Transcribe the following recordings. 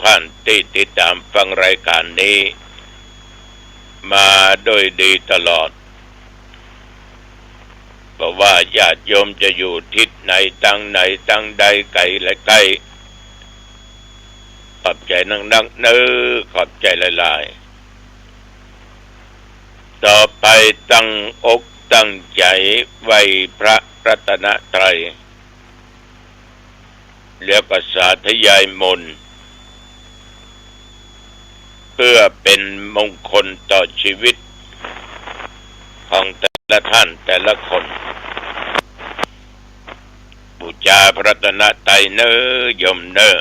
ท่านที่ติดตามฟังรายการนี้มาโดยดีตลอดเพราะว่าญาติโยมจะอยู่ทิศไหนตั้งใดไกลและใกล้ขอบใจนักๆขอบใจหลายๆต่อไปตั้งอกตั้งใจไว้พระรัตนตรัยแล้วก็สาธยายมนต์เพื่อเป็นมงคลต่อชีวิตของแต่ละท่านแต่ละคนบูชาพระรัตนตรัยเนอยมเนอ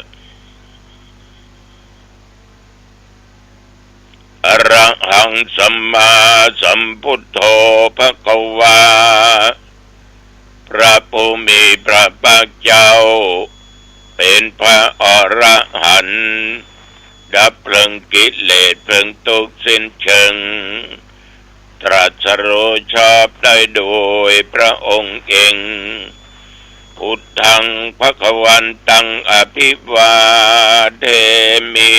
อะระหังสัมมาสัมพุทโธภควาพระผู้มีพระภาคเจ้าเป็นพระอรหันต์ดับเพลิงกิเลสเพลิงทุกข์สิ้นเชิงตรัสรู้ชอบได้โดยพระองค์เองพุทธังภวันตังอภิวาเทมิ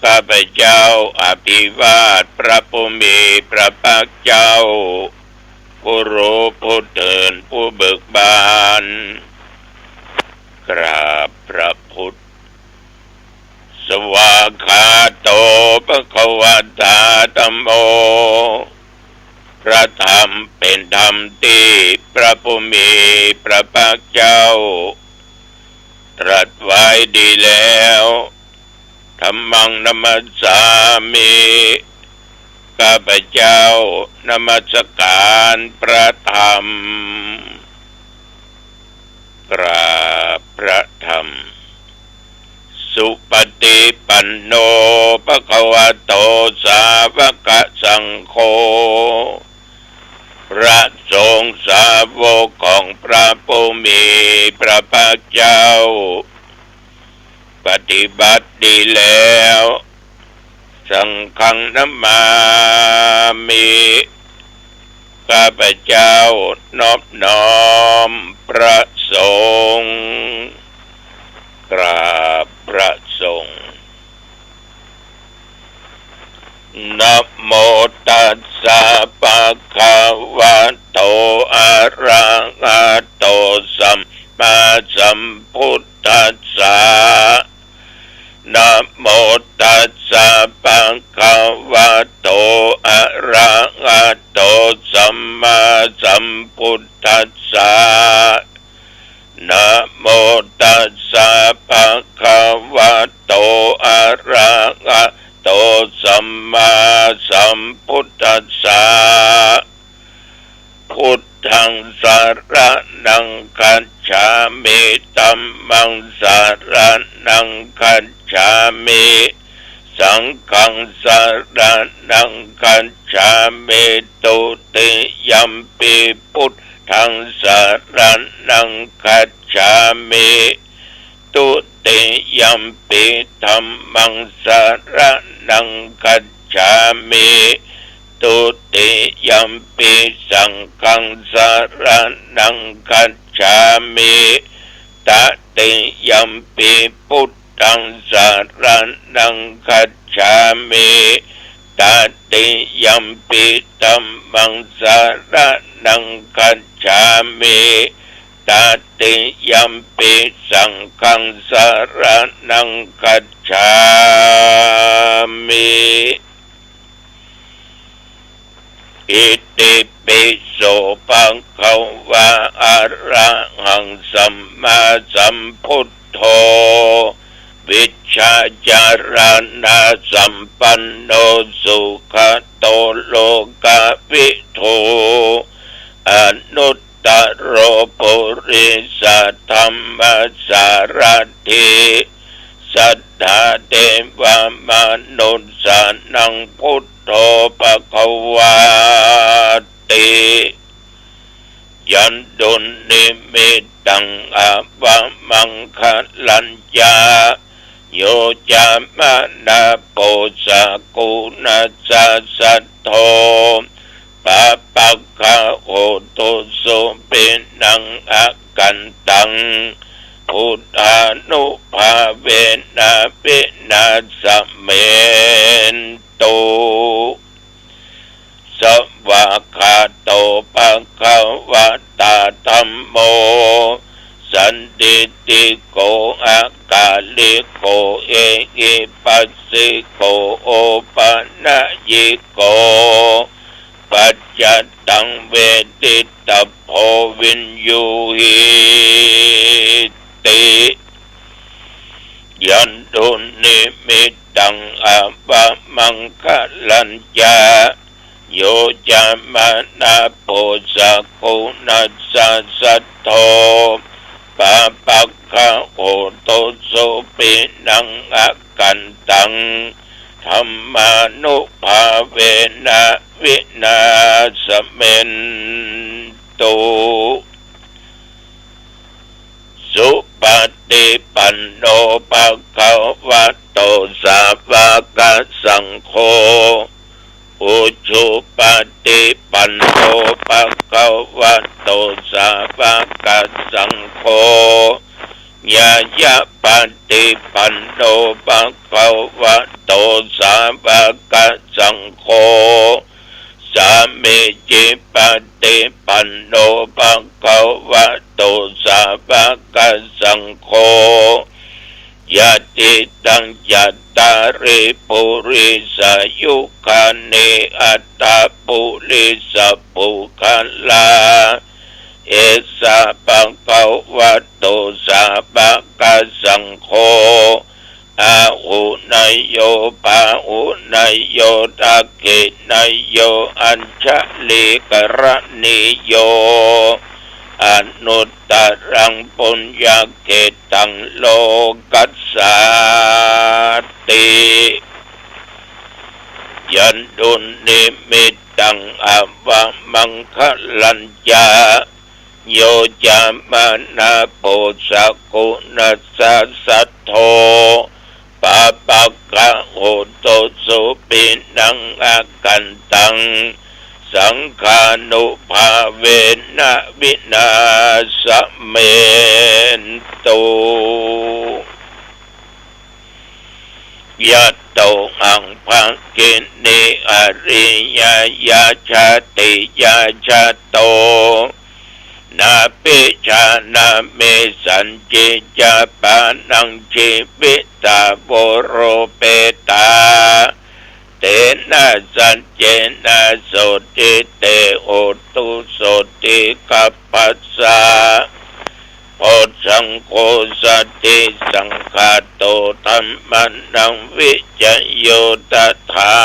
ข้าพเจ้าอภิวาทพระผู้มีพระภาคเจ้าผู้รู้ผู้ตื่นผู้เบิกบานกราบพระพุทธสวากขาโตภควตาธัมโมพระธรรมเป็นธรรมที่พระผู้มีพระภาคเจ้าตรัสไว้ดีแล้วธัมมังนัมสสามิข้าพเจ้านมัสการพระธรรมกราบพระธรรมสุปฏิปันโนภควโตสาวกสังโฆพระสงฆ์สาวกของพระผู้มีพระภาคเจ้าปฏิบัติดีแล้วสังฆังนัมมามิข้าพเจ้านอบน้อมพระสงฆ์กราบพระสงฆ์นะโมตัสสะภะคะวะโตอะระหะโตสัมมาสัมพุทธัสสะนะโมตัสสะภะคะวะโตอะระหะโตสัมมาสัมพุทธัสสะนะโมตัสสะภะคะวะโตอะระหะโตสัมมาสัมพุทธัสสะพุทธังสรณังคัจฉามิธัมมังสรณังคัจฉามิสังฆังสรณังคัจฉามิตุติยัมปิพุทธังสรณังคัจฉามิตุติยัมปิธัมมังสรณังคัจฉามิตุติยัมปิสังฆังสรณังคัจฉามิตติยัมปิพุทธังสรณังคัจฉามิตติยัมปิธัมมังสรณังคัจฉามิตติยัมปิสังฆังสรณังคัจฉามิอิติปิโสภะคะวะอะระหังสัมมาสัมพุทโธวิชชาจารณะสัมปันโนสุขโตโลกวิทูอนุตตโรปุริสธรรมสารถิสัทธาเทวมนุสสานังพุทโธภควาติยันตุนิมิตังอะวะมังคลัญญาโยจามนาโปสกุณัสสะสัทโธปะปักขะโหตุสุปินังอากันตัง พุทธานุภาเวนะปินาสเมนโตสวากขาโตภะคะวะตาธัมโมสันติติโกอะกาลิโกเอหิปัสสิโกโอปะนะยิโกปัจจตังเวทิตาโพวินยูหิติยันตุนิมิตังอะปะมังคะลัญจาโยจามานาโพสะโคนัสสะสัทโธปะปักขะโหโตโสปินังอะกันตังธัมมานุภาเวนะวินาสเมนตุสุปฏิปันโนภะคะวะโตสาวกสังโฆอุชุปฏิปันโนภะคะวะโตสาวกสังโฆญาญาปฏิปันโนภะคะวะโตสาวกสังโฆสามิจิปฏิปันโนภะคะวะโตสาวกสังโฆยะติตังยัตตาริปุริสายุคานิอัตตาปุริสปุคัลลาเอสะภะคะวะโตสาวกสังโฆอาหุนายโยปาหุนายโยทักขินายโยอัญชลิกรณิโยอนุตตรังปุญญเกตังโลกัสสาติยันตุนิมิตังอะวะมังคะลัญจาโยจามานาโพสะกุนัสสะสัทโธปะปักขะโหโตสุปินังอะกันตังสังฆานุภาเวนะวินาสเมนตุยัตโตอังภะกินิอริยยาชาติยาชาโตนาปิชานาเมสัญจิจาปานังชีวิตาโวโรเปตาเตนะสัจเจนะโสติเตโหตุโสติกัปปัสสะโพชังโฆสติสังฆาโตธัมมันังวิจโยตถา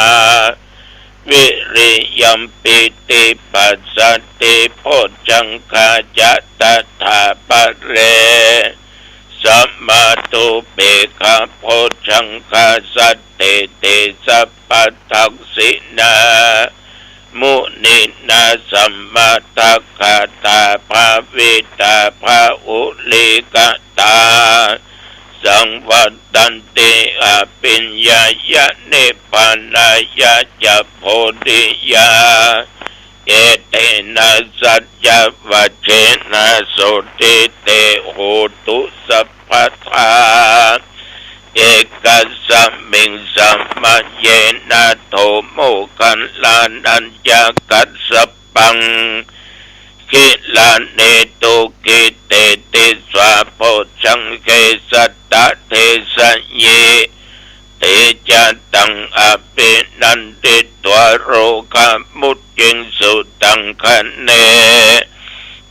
วิริยัมปิติปัสสติโพชังคาจัตถาปะเรสัมมาตุเปกะโพชังคาสัตเตเตสัพพทักษินามุนินาสัมมาทัคคาตาภาวิตาภาอุลิกตาสังวัตตันติอภิญญายะเนปานายะจะโพธิยาเอเตนะสัจจวัชเชนะโสติเตโหตุสัพพทาเอกัสสมิงสัมมาเยนะโทโมคันลานัญญากัสสปังกิลาเนตุกิเตติสวาโพชังเกสัตตะเทสัญเยเตจัตตังอภินันติตัวโรคามุตจิงสุตังคะเน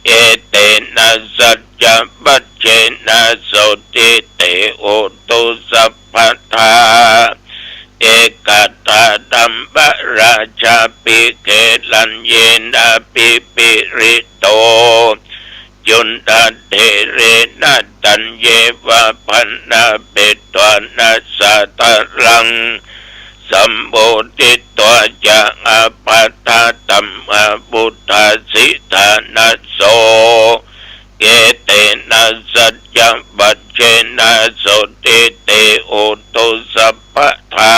เอเตนะสัจจวัชเชนะโสติเตโอตุสัพพทาเอกตาดัมบราชาปิเกลัญเยนะปิปิริโตจุนตเทเรนะตัญเยวะพันนาเปตวานัสสะตะรังสัมโพธิตัวจะอาปัฏฐาตัมมาบุตตาสิทานัสโสเกเตนะสัจจวัชเชนะโสติเตโอตุสัพพทา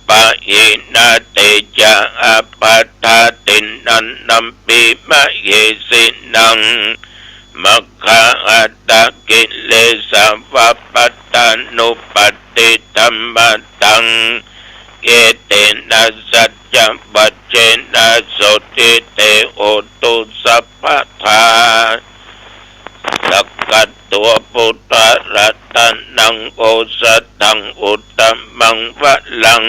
ปะหินาเตจะอาปัฏฐาตินันนัมปิมะเยสินัง มัคคะอัตตกิเลสวัปปัตตานุปัฏฐิธัมมตังเกเตนะสัจจวัจเจนะโสติเตโอตุสัพพทาสักกัตตัวพุทธรัตนังโอสถังอุตตมังวะลัง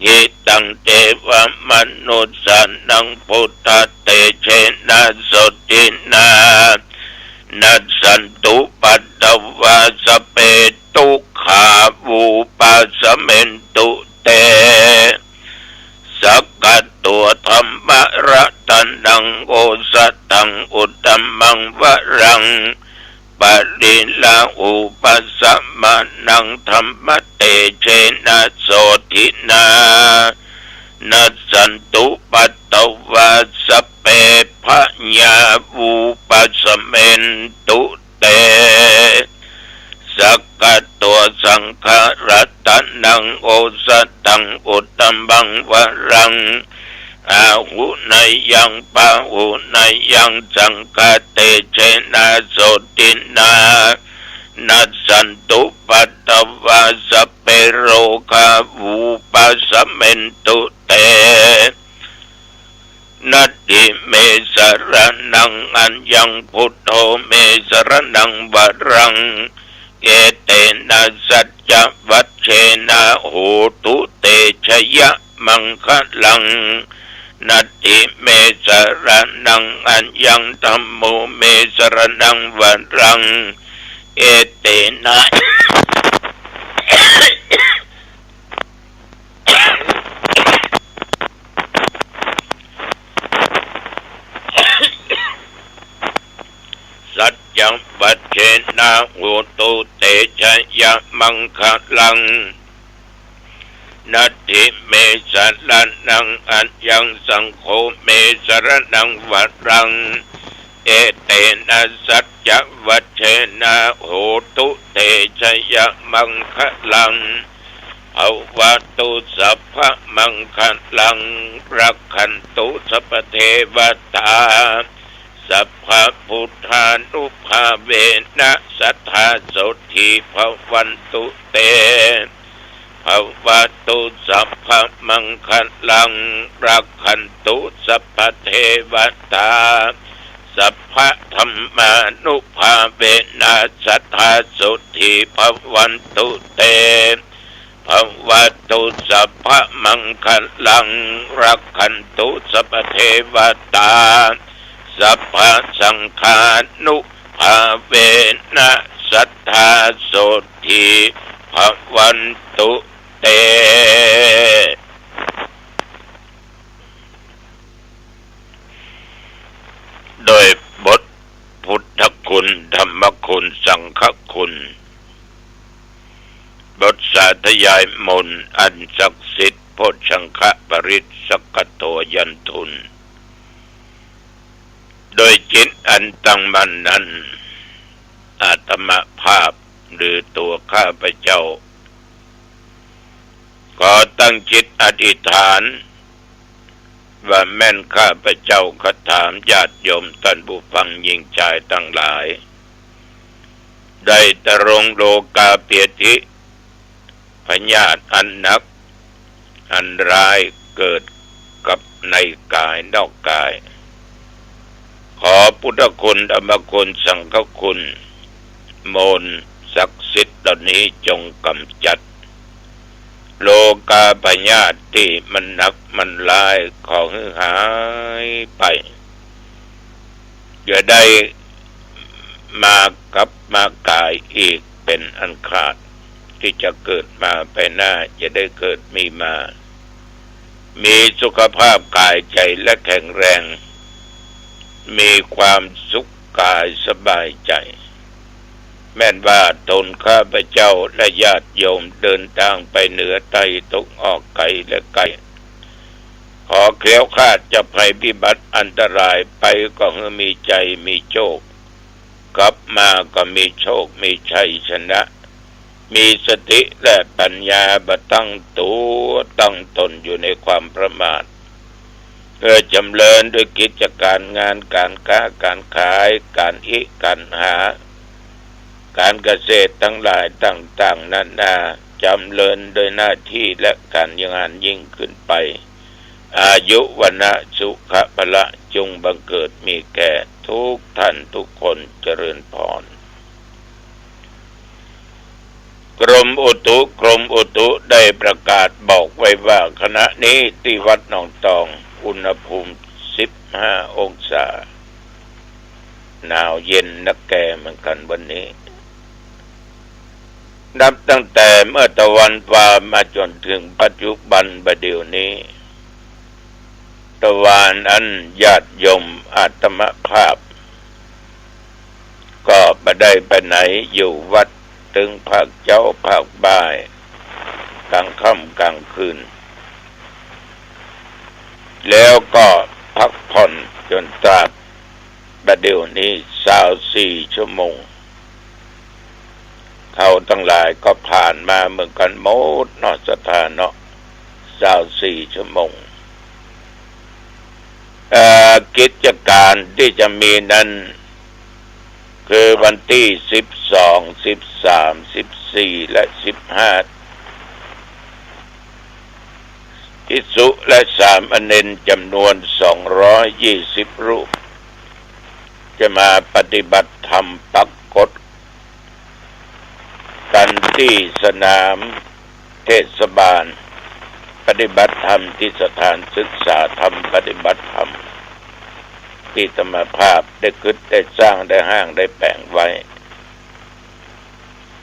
ยิตังเทวมนุสสานังพุทธเตเชนะโสตินานัสสันตุปัตตวาสเปตุขาวูปัสเมนตุเตสักกัตตัวธรรมรัตนังโอสถังอุตตมังวะรังปริลาอุปัสสมานังธรรมเตเชนะโสทินานัสสันตุปัตตวาสเปพะญาวูปัสเมนตุเตสักกัตตัวสังฆรัตนังโอสถังอุตตมังวะรังอาหุนยังปะหุนยังสังฆเตเชนะโสตินานัสสันตุปัตตวาสเปโรคาวูปัสเมนตุเตนัตติเมสรนังอัญญังพุทโธเมสรนังวรังเกเตนะสัจจวัชเชนะโหตุเตชยมังคะลังนัตติเมสรนังอัญญังธัมโมเมสรนังวรังเอเตนะสัจจังวัชเชนะโหตุเตชยมังคะลังนัตถิเมสรนังอัญญังสังโฆเมสรนังวรังเอเตนะสัจจวัชเชนะโหตุเตชยมังคะลังภวตุสัพพมังคะลังรักขันตุสัพพเทวตาสัพพพุทธานุภาเวนะสัทธาโสทิภวันตุเตภวตุสัพพมังคะลังรักขันตุสัพพเทวตาสัพพธรรมานุภาเวนะสัทธาโสทิภวันตุเตภวตุสัพพมังคะลังรักขันตุสัพพเทวตาสัพพสังฆานุภาเวนะสัทธาโสทิภวันตุเตโดยบทพุทธคุณธรรมคุณสังฆคุณบทสาธยายมนต์อันศักดิ์สิทธิ์โพชังคปริสสกโตยันทุนโดยจิตอันตั้งมั่นนั้นอาตมภาพหรือตัวข้าพเจ้าก็ตั้งจิตอธิษฐานว่าแม่นข้าพเจ้าขถามญาติโยมท่านผู้ฟังยิ่งใจทั้งหลายได้ตรงโลกาเปียติพญาติอันนักอันร้ายเกิดกับในกายนอกกายขอพุทธคุณธรรมคุณสังฆคุณมนต์ศักดิ์สิทธิ์เหล่านี้จงกำจัดโลกาพยาธิที่มันหนักมันลายขอให้หายไปอย่าได้มากับมากายอีกเป็นอันขาดที่จะเกิดมาไปหน้าจะได้เกิดมีสุขภาพกายใจและแข็งแรงมีความสุขกายสบายใจแม้นว่าตนข้าพเจ้าและญาติโยมเดินทางไปเหนือใต้ตกออกไกลและไกลขอเคลี้ยวคลาดจะภัยพิบัติอันตรายไปก็ให้มีใจมีโชคกลับมาก็มีโชคมีชัยชนะมีสติและปัญญาบ่ตั้งตัวตั้งตนอยู่ในความประมาท จำเริญด้วยกิจการงานการค้าการขายการหาการเกษตรทั้งหลายต่างๆนานาจำเริญโดยหน้าที่และการงานยิ่งขึ้นไปอายุวันนะสุขะพละจงบังเกิดมีแก่ทุกท่านทุกคนเจริญพรกรมอุตุได้ประกาศบอกไว้ว่าขณะนี้ที่วัดหนองตองอุณหภูมิ15องศาหนาวเย็นนักแก่เหมือนกันวันนี้นับตั้งแต่เมื่อตะวันฟ้ามาจนถึงปัจจุบันบัดเดี๋ยวนี้ตะวันอันญาติโยมอาตมภาพก็ไม่ได้ไปไหนอยู่วัดถึงภาคเจ้าภาคบ่ายกลางค่ำกลางคืนแล้วก็พักผ่อนจนตราบบัดเดี๋ยวนี้24ชั่วโมงเขาทั้งหลายก็ผ่านมาเหมือนกันหมดเนาะสถานะ24ชั่วโมงกิจการที่จะมีนั้นคือวันที่12 13 14และ15ภิกษุและสามเณรจำนวน220รูปจะมาปฏิบัติธรรมปรากฏกันที่สนามเทศบาลปฏิบัติธรรมที่สถานศึกษาธรรมปฏิบัติธรรมที่ธรรมภาพได้คิดได้สร้างได้ห้างได้แปลงไว้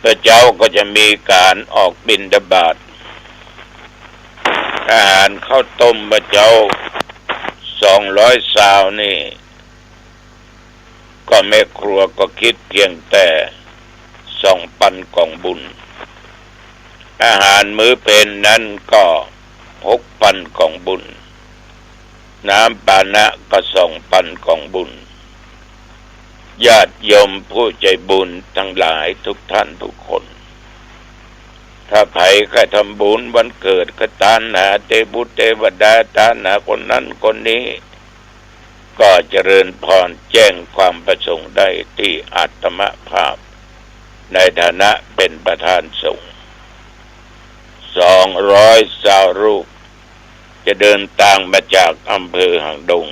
พระเจ้าก็จะมีการออกบิณฑบาตอาหารข้าวต้มพระเจ้า200 ซาวนี่ก็แม่ครัวก็คิดเพียงแต่2 ปันกล่องบุญอาหารมื้อเพลนนั้นก็6 ปันกล่องบุญน้ำปานะก็2 ปันกล่องบุญญาติโยมผู้ใจบุญทั้งหลายทุกท่านทุกคนถ้าไผใครทำบุญวันเกิดก็ตานหาเทบุตรเทวดาตานหาคนนั้นคนนี้ก็เจริญพรแจ้งความประสงค์ได้ที่อาตมภาพในฐานะเป็นประธานสงฆ์200 รูปจะเดินทางมาจากอำเภอหางดง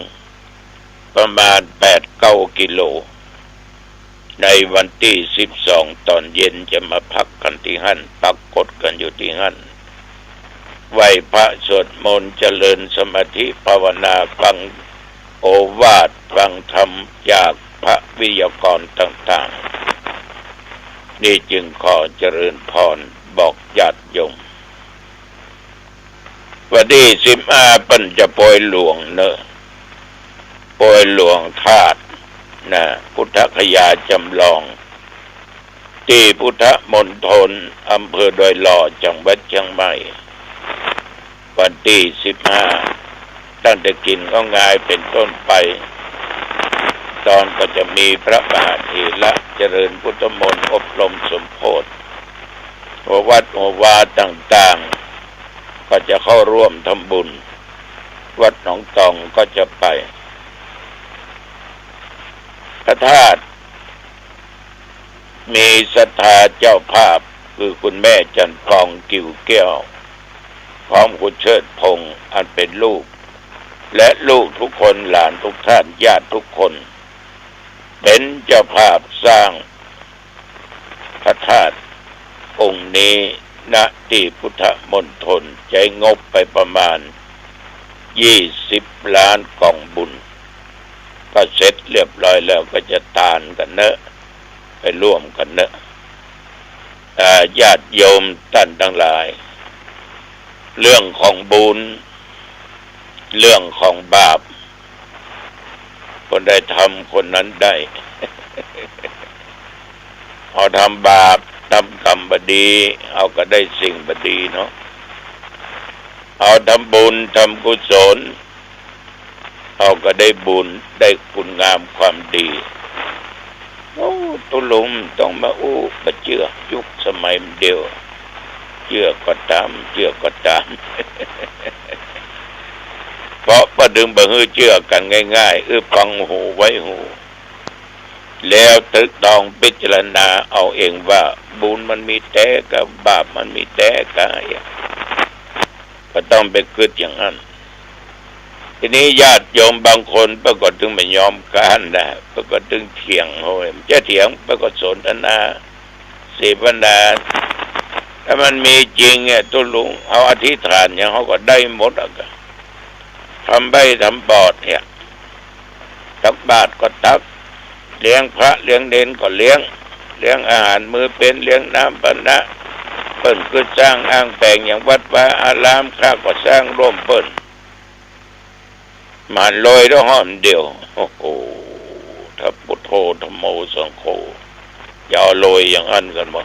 ประมาณ 8-9 กิโลในวันที่12ตอนเย็นจะมาพักกันที่หั่นปรากฏกันอยู่ที่หั่นไหว้พระสวดมนต์เจริญสมาธิภาวนาฟังโอวาทฟังธรรมจากพระวิทยากรต่างๆนี่จึงขอเจริญพรบอกญาติโยมวันที่15ปัญจะปล่อยหลวงเนอะปล่อยหลวงธาตุนะพุทธคยาจำลองที่พุทธมณฑลอำเภอดอยหล่อจังหวัดเชียงใหม่วันที่15ตั้งแต่กินก็ง่ายเป็นต้นไปตอนก็จะมีพระมหาเถระเจริญพุทธมนต์อบรมสมโภชหัววัดหัววาต่างๆก็จะเข้าร่วมทำบุญวัดหนองตองก็จะไปพระธาตุมีศรัทธาเจ้าภาพคือคุณแม่จันทองกิ่วแก้วพร้อมคุณเชิดพงษ์อันเป็นลูกและลูกทุกคนหลานทุกท่านญาติทุกคนเป็นเจ้าภาพสร้างพระธาตุองค์นี้ณที่พุทธมณฑลใช้งบไปประมาณ20 ล้านกล่องบุญก็เสร็จเรียบร้อยแล้วก็จะทานกันเนอะไปร่วมกันเนอะญาติโยมท่านทั้งหลายเรื่องของบุญเรื่องของบาปคนใดทำคนนั้นได้ เอาทำบาปทำกรรมบดีเอาก็ได้สิ่งบดีเนาะเอาทำบุญทำกุศลเอาก็ได้บุญได้คุณงามความดีโอ้ตุลุมต้องมาประเจือยุคสมัยเดียวเจือก็ตาม พ ราะประดึงบ่ฮือเชื่อกันง่ายๆฟังหูไว้หูแล้วตึกตองพิจารณาเอาเองว่าบุญมันมีแต่กับบาปมันมีแต่กันก็ต้องไปคิดอย่างนั้นทีนี้ญาติโยมบางคนปรากฏถึงไม่ยอมกันนะปรากฏถึงเถียงโหยจะเถียงปรากฏสนทนาเสวนาถ้ามันมีจริงเนี่ยตุลุงเอาอธิษฐานอย่างเขาก็ได้หมดอ่ะก็ทำใบทำบอดเนี่ยตักบาตรก็ตักเลี้ยงพระเลี้ยงเนนก็เลี้ยงอาหารมือเป็นเลี้ยงน้ำปนะเปิ้นก็สร้างอ้างแปลงอย่างวัดวาอารามข้าก็สร้างร่วมเปิ้นมันลอยด้วยห้อนเดียวโอ้โหถ้าพุทโธธัมโมสังโฆอย่าลอยอย่างนั้นกันบ่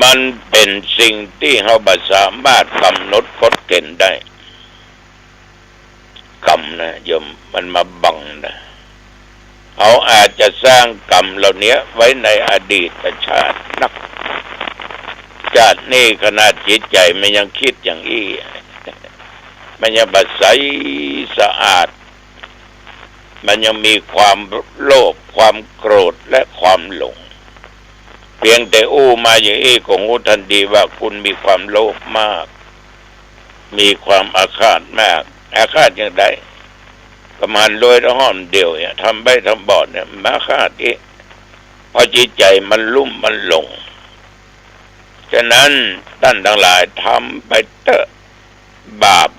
มันเป็นสิ่งที่เราบ่สามารถกำหนดกฎเกณฑ์ได้กรรมนะโยมมันมาบังนะเขาอาจจะสร้างกรรมเหล่านี้ไว้ในอดีตชาตินักชาตินี้ขนาดจิตใจมันยังคิดอย่างอี้มันยังบัดใสสะอาดมันยังมีความโลภความโกรธและความหลงเพียงแต่มาอย่างอี้ก็รู้ทันทีว่าคุณมีความโลภมากมีความอาฆาตมากอาฆาตอย่างไรประมาณโดยละห้อมเดียวเนี่ยทำใบทำบอดเนี่ยมาฆาตอีกพอจิตใจมันลุ่มมันหลงฉะนั้นท่านทั้งหลายทำไปเถอะบาป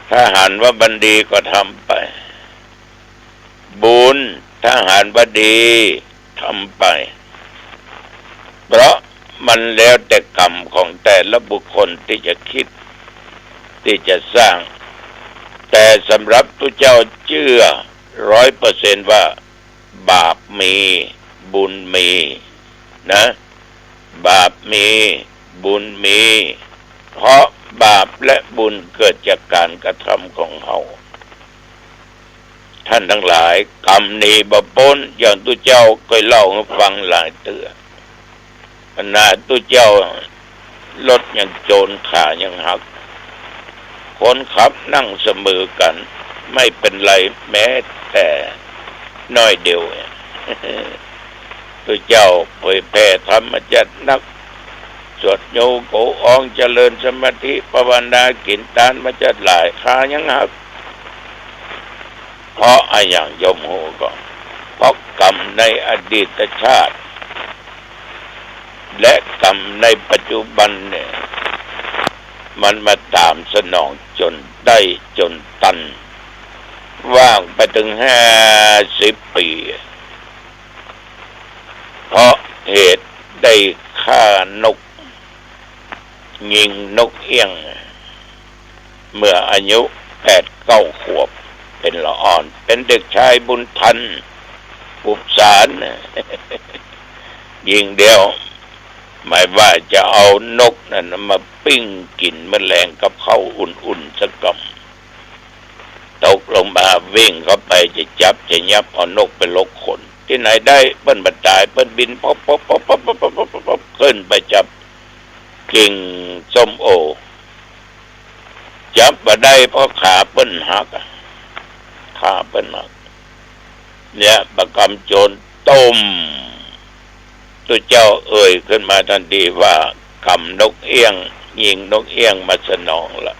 ถ้าหันว่าบันดีก็ทำไปบุญถ้าหันว่าดีทำไปเพราะมันแล้วแต่กรรมของแต่ละบุคคลที่จะคิดที่จะสร้างแต่สำหรับตัวเจ้าเชื่อ100%ว่าบาปมีบุญมีนะบาปมีบุญมีเพราะบาปและบุญเกิดจากการกระทำของเขาท่านทั้งหลายกรรมนี้บ่พ้นอย่างตัวเจ้าเคยเล่าให้ฟังหลายเตือขนาดตัวเจ้ารถยังโจรขายังหักคนขับนั่งเสมอกันไม่เป็นไรแม้แต่น้อยเดียวตัวเจ้าเผยแผ่ธรรมจัดนักสวดโยโกอองเจริญสมาธิภาวนากินทานมาจัดหลายขายังหักเพราะอย่างยมโหก็เพราะกรรมในอดีตชาติและกรรมในปัจจุบันเนี่ยมันมาตามสนองจนได้จนตันว่างไปถึง50 ปีเพราะเหตุได้ฆ่านกยิงนกเอี้ยงเมื่ออายุ8-9 ขวบเป็นละอ่อนเป็นเด็กชายบุญทันอุปสารยิงเดียวหมายว่าจะเอานกนั่นมาปิ้งกินแมลงกับข้าวอุ่นๆสักกำตกลงมาวิ่งเข้าไปจะจับจะยับเอานกไปลกขนที่ไหนได้เปิ้นบัดตายเปิ้นบินป๊อบขึ้นไปจับกิ่งส้มโอจับมาได้เพราะขาเปิ้นหักขาเปิ้นหักเนี่ยประกำโจรต้มตัวเจ้าเอ่ยขึ้นมาทันทีว่ากำนกเอี้ยงยิงนกเอี้ยงมาสนองละ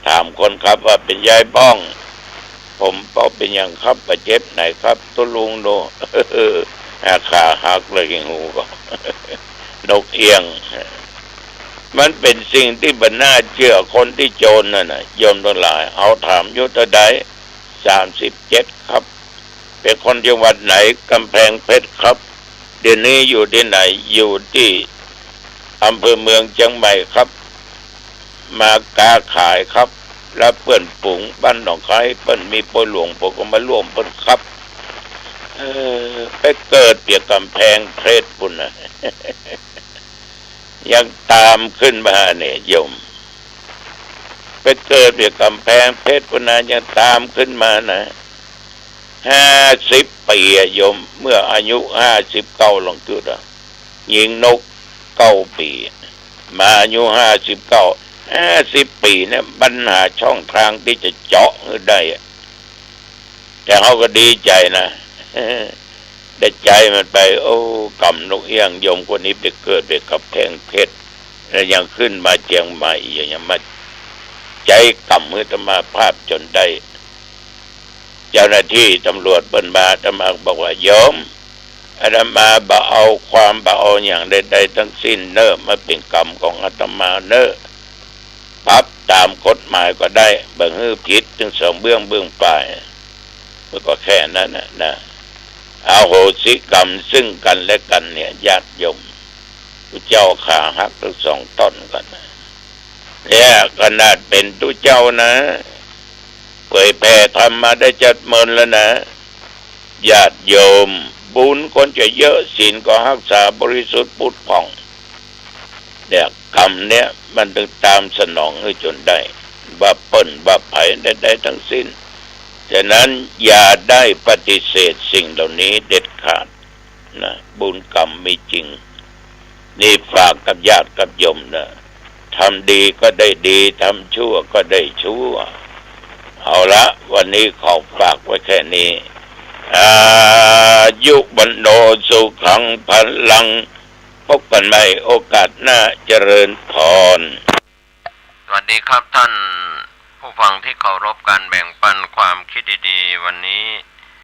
ถามคนครับว่าเป็นยายบ้องผมบอกเป็นอย่างครับบาดเจ็บไหนครับตุลุงโนขาหักเลยหูก็นกเอี้ยงมันเป็นสิ่งที่บรรณาเชื่อคนที่โจรนั่นน่ะโยมทั้งหลายเอาถามยุทธใด37ครับเป็นคนจังหวัดไหนกำแพงเพชรครับเดี๋ยวนี้อยู่ที่ไหนอยู่ที่อำเภอเมืองเชียงใหม่ครับมาค้าขายครับแล้วเปิ้นปุ๋งบ้านหนองคายเปิ้นมีโปรหลวงผมก็มาร่วมเปิ้นครับไปเกิดเปียกกำแพงเพชรปุ่นนะยังตามขึ้นมาเนี่ยโยมไปเกิดเปียกกำแพงเพชรปุ่นนะยังตามขึ้นมานะ50 ปีโยมเมื่ออายุ59ลองคิดยิงนก9 ปีมาอายุ59 50 ปีเนี่ยปัญหาช่องทางที่จะเจาะได้แต่เขาก็ดีใจนะได้ใจมันไปโอ้กำนกเอี้ยงยมคนนี้ไปเกิดไปกับแพงเพชรแล้วยังขึ้นมาเชียงใหม่อย่างมาใจกำมือตมาภาพจนได้เจ้าหน้าที่ตำรวจเบิ่นมาตมาบอกว่าโยมอาตมาบ่เอาความบ่เอาอย่างใดๆทั้งสิ้นเนอะมาเป็นกรรมของอาตมาเนอะปรับตามกฎหมายก็ได้บ่ฮื้อผิดถึง2 เบื้องปลายมันก็แค่นั้นนะอโหสิกรรมซึ่งกันและกันเนี่ยญาติโยมพระเจ้าขาหักทั้ง2 ต้นกันนะเนี่ยขนาดเป็นตุเจ้านะเผยแผ่ธรรมมาได้70,000แล้วนะญาติโยมบุญคนจะเยอะศีลก็รักษาบริสุทธิ์พุทธผ่องเนี่ยกรรมเนี่ยมันถึงตามสนองให้จนได้บาปเปิ้นบาปไผ่ได้ทั้งสิ้นฉะนั้นอย่าได้ปฏิเสธสิ่งเหล่านี้เด็ดขาดนะบุญกรรมมีจริงนี่ฝากกับญาติกับโยมนะทำดีก็ได้ดีทำชั่วก็ได้ชั่วเอาละวันนี้ขอฝากไว้แค่นี้อายุบันโนสุขังพลังพบกันใหม่โอกาสหน้าเจริญพรสวัสดีครับท่านผู้ฟังที่เคารพการแบ่งปันความคิดดีๆวันนี้